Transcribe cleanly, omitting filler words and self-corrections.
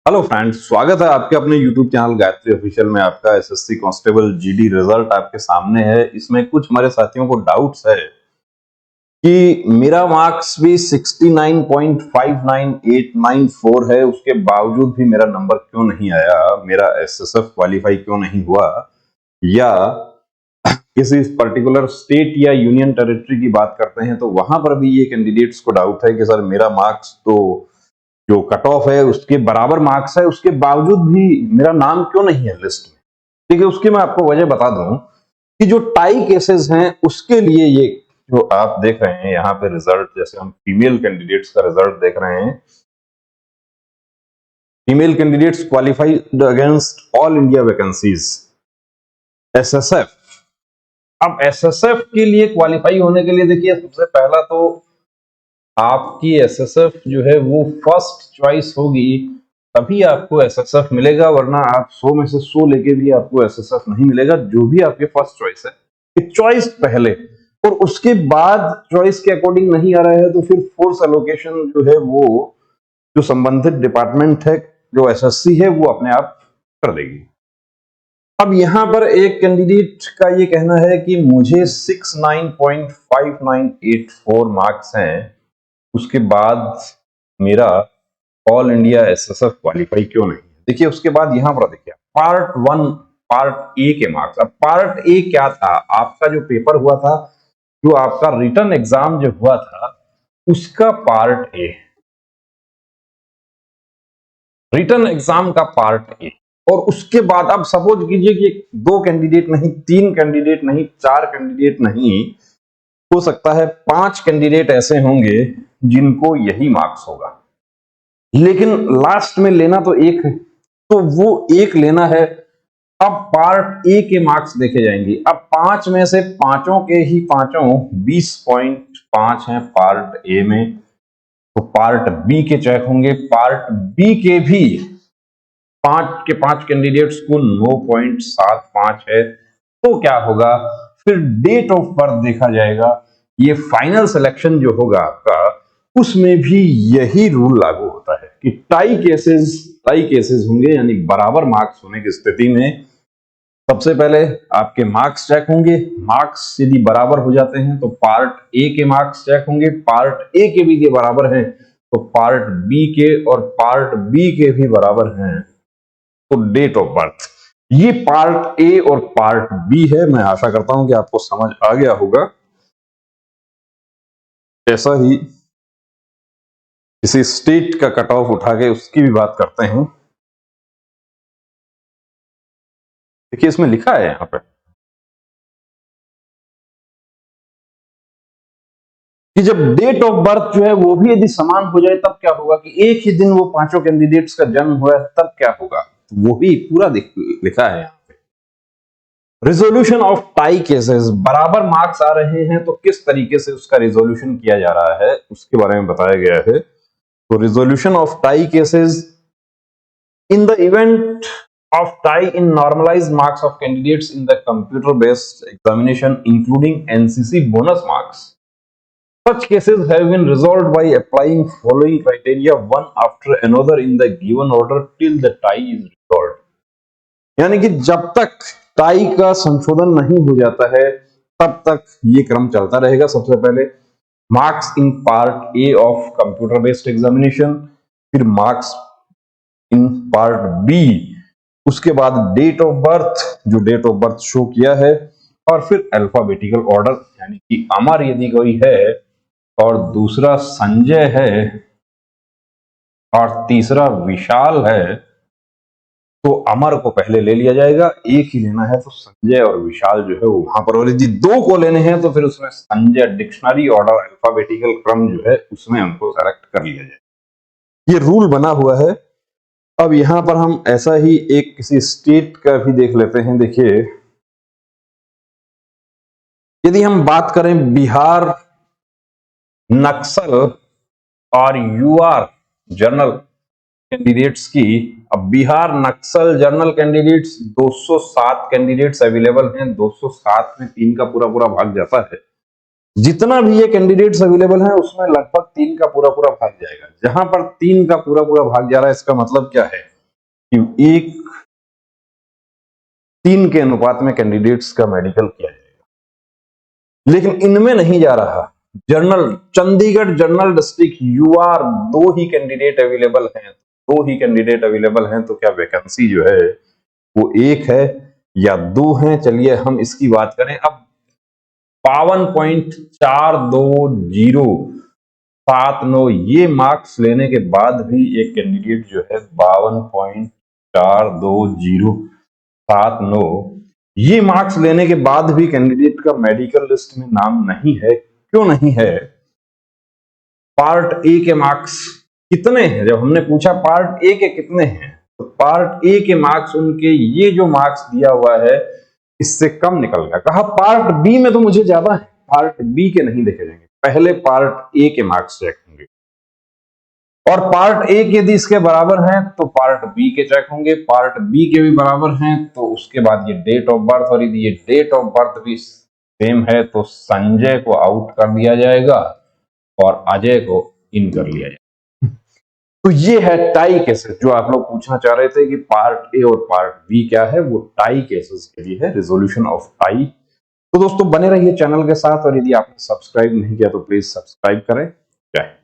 Hello friends, स्वागत है आपके अपने YouTube चैनल गायत्री ऑफिशियल में। आपका एसएससी कांस्टेबल जीडी रिजल्ट आपके सामने है। इसमें कुछ हमारे साथियों को डाउट्स है कि मेरा मार्क्स भी 69.59894 है, उसके बावजूद भी मेरा नंबर क्यों नहीं आया, मेरा एसएसएफ क्वालिफाई क्यों नहीं हुआ, या किसी पर्टिकुलर स्टेट या यूनियन टेरिटरी की बात करते हैं तो वहां पर भी ये कैंडिडेट्स को डाउट है कि सर मेरा मार्क्स तो जो कट ऑफ है उसके बराबर मार्क्स है, उसके बावजूद भी मेरा नाम क्यों नहीं है लिस्ट में। ठीक है, उसकी मैं आपको वजह बता दूं कि जो टाई केसेस हैं उसके लिए ये जो आप देख रहे हैं यहाँ पे रिजल्ट, जैसे हम फीमेल कैंडिडेट्स का रिजल्ट देख रहे हैं, female candidates qualified against all India vacancies SSF. अब एसएसएफ के लिए क्वालिफाई होने के लिए देखिए, सबसे पहला तो आपकी एसएसएफ जो है वो फर्स्ट चॉइस होगी, तभी आपको एसएसएफ मिलेगा, वरना आप 100 में से 100 लेके भी आपको एसएसएफ नहीं मिलेगा। जो भी आपके फर्स्ट चॉइस है, चॉइस पहले, और उसके बाद चॉइस के अकॉर्डिंग नहीं आ रहा है तो फिर फोर्स एलोकेशन जो है वो जो संबंधित डिपार्टमेंट है, जो एसएससी है, वो अपने आप कर देगी। अब यहां पर एक कैंडिडेट का ये कहना है कि मुझे 69.5984 मार्क्स हैं, उसके बाद मेरा ऑल इंडिया एसएसएफ क्वालिफाई क्यों नहीं। देखिए उसके बाद यहां पर देखिए पार्ट 1 पार्ट ए के मार्क्स। अब पार्ट ए क्या था, आपका जो पेपर हुआ था, जो आपका रिटन एग्जाम जो हुआ था, उसका पार्ट ए, रिटन एग्जाम का पार्ट ए। और उसके बाद अब सपोज कीजिए कि 2 कैंडिडेट नहीं, 3 कैंडिडेट नहीं, 4 कैंडिडेट नहीं, हो सकता है 5 कैंडिडेट ऐसे होंगे जिनको यही मार्क्स होगा, लेकिन लास्ट में लेना तो एक है, तो वो एक लेना है। अब पार्ट ए के मार्क्स देखे जाएंगे। अब 5 में से पांचों के ही पांचों 20.5 हैं पार्ट ए में, तो पार्ट बी के चेक होंगे। पार्ट बी के भी 5 के 5 कैंडिडेट्स को 9.75 है, तो क्या होगा, फिर डेट ऑफ बर्थ देखा जाएगा। ये फाइनल सिलेक्शन जो होगा आपका, उसमें भी यही रूल लागू होता है कि टाई केसेस होंगे, यानी बराबर मार्क्स होने की स्थिति में सबसे पहले आपके मार्क्स चेक होंगे। मार्क्स यदि बराबर हो जाते हैं तो पार्ट ए के मार्क्स चेक होंगे, पार्ट ए के भी के बराबर हैं तो पार्ट बी के, और पार्ट बी के भी बराबर हैं तो डेट ऑफ बर्थ। ये पार्ट ए और पार्ट बी है। मैं आशा करता हूं कि आपको समझ आ गया होगा। ऐसा ही किसी स्टेट का कट ऑफ उठा के उसकी भी बात करते हैं। देखिए इसमें लिखा है यहां पे कि जब डेट ऑफ बर्थ जो है वो भी यदि समान हो जाए तब क्या होगा, कि एक ही दिन वो पांचों कैंडिडेट्स का जन्म हुआ है तब क्या होगा, वो भी पूरा लिखा है यहां पे। रिजोल्यूशन ऑफ टाई केसेस, बराबर मार्क्स आ रहे हैं तो किस तरीके से उसका रिजोल्यूशन किया जा रहा है उसके बारे में बताया गया है। तो resolution of tie cases in the event of tie in normalized marks of candidates in the computer based examination including NCC bonus marks, such cases have been resolved by applying following criteria one after another in the given order till the tie is resolved। यानी कि जब तक tie का संशोधन नहीं हो जाता है तब तक ये क्रम चलता रहेगा। सबसे पहले marks in part A of computer based examination, फिर मार्क्स इन पार्ट बी, उसके बाद डेट ऑफ बर्थ, जो डेट ऑफ बर्थ शो किया है, और फिर अल्फाबेटिकल ऑर्डर, यानी कि अमर यदि कोई है और दूसरा संजय है और तीसरा विशाल है तो अमर को पहले ले लिया जाएगा। एक ही लेना है तो संजय और विशाल जो है वो वहां पर, और यदि 2 को लेने हैं तो फिर उसमें संजय डिक्शनरी ऑर्डर अल्फाबेटिकल क्रम जो है उसमें हमको सेलेक्ट कर लिया जाए। ये रूल बना हुआ है। अब यहां पर हम ऐसा ही एक किसी स्टेट का भी देख लेते हैं। देखिए यदि हम बात करें बिहार नक्सल और यूआर जनरल कैंडिडेट्स की, अब बिहार नक्सल जनरल कैंडिडेट्स 207 कैंडिडेट्स अवेलेबल हैं। 207 में 3 का पूरा पूरा भाग जाता है। जितना भी ये कैंडिडेट्स अवेलेबल हैं उसमें लगभग 3 का पूरा पूरा भाग जाएगा। जहां पर 3 का पूरा पूरा भाग जा रहा है इसका मतलब क्या है कि 1:3 के अनुपात में कैंडिडेट्स का मेडिकल किया जाएगा, लेकिन इनमें नहीं जा रहा। General Chandigarh general district UR 2 ही कैंडिडेट अवेलेबल हैं, 2 ही कैंडिडेट अवेलेबल हैं, तो क्या वैकेंसी जो है वो 1 है या 2 है? चलिए हम इसकी बात करें। अब 52.4207 ये मार्क्स लेने के बाद भी एक कैंडिडेट जो है 52.4207 ये मार्क्स लेने के बाद भी कैंडिडेट का मेडिकल लिस्ट में नाम नहीं है। क्यों नहीं है? पार्ट ए के मार्क्स कितने हैं? जब हमने पूछा पार्ट ए के कितने हैं, तो पार्ट ए के मार्क्स उनके ये जो मार्क्स दिया हुआ है इससे कम निकल गया। कहा पार्ट बी में तो मुझे ज्यादा है, पार्ट बी के नहीं देखे जाएंगे, पहले पार्ट ए के मार्क्स चेक होंगे, और पार्ट ए के यदि इसके बराबर हैं तो पार्ट बी के चेक होंगे, पार्ट बी के भी बराबर हैं तो उसके बाद ये डेट ऑफ बर्थ, और यदि ये डेट ऑफ बर्थ भी सेम है तो संजय को आउट कर दिया जाएगा और अजय को इन कर लिया जाएगा। तो ये है टाई केसेस जो आप लोग पूछना चाह रहे थे कि पार्ट ए और पार्ट बी क्या है, वो टाई केसेस के लिए है, रिजोल्यूशन ऑफ टाई। तो दोस्तों बने रहिए चैनल के साथ, और यदि आपने सब्सक्राइब नहीं किया तो प्लीज सब्सक्राइब करें। जय हिंद।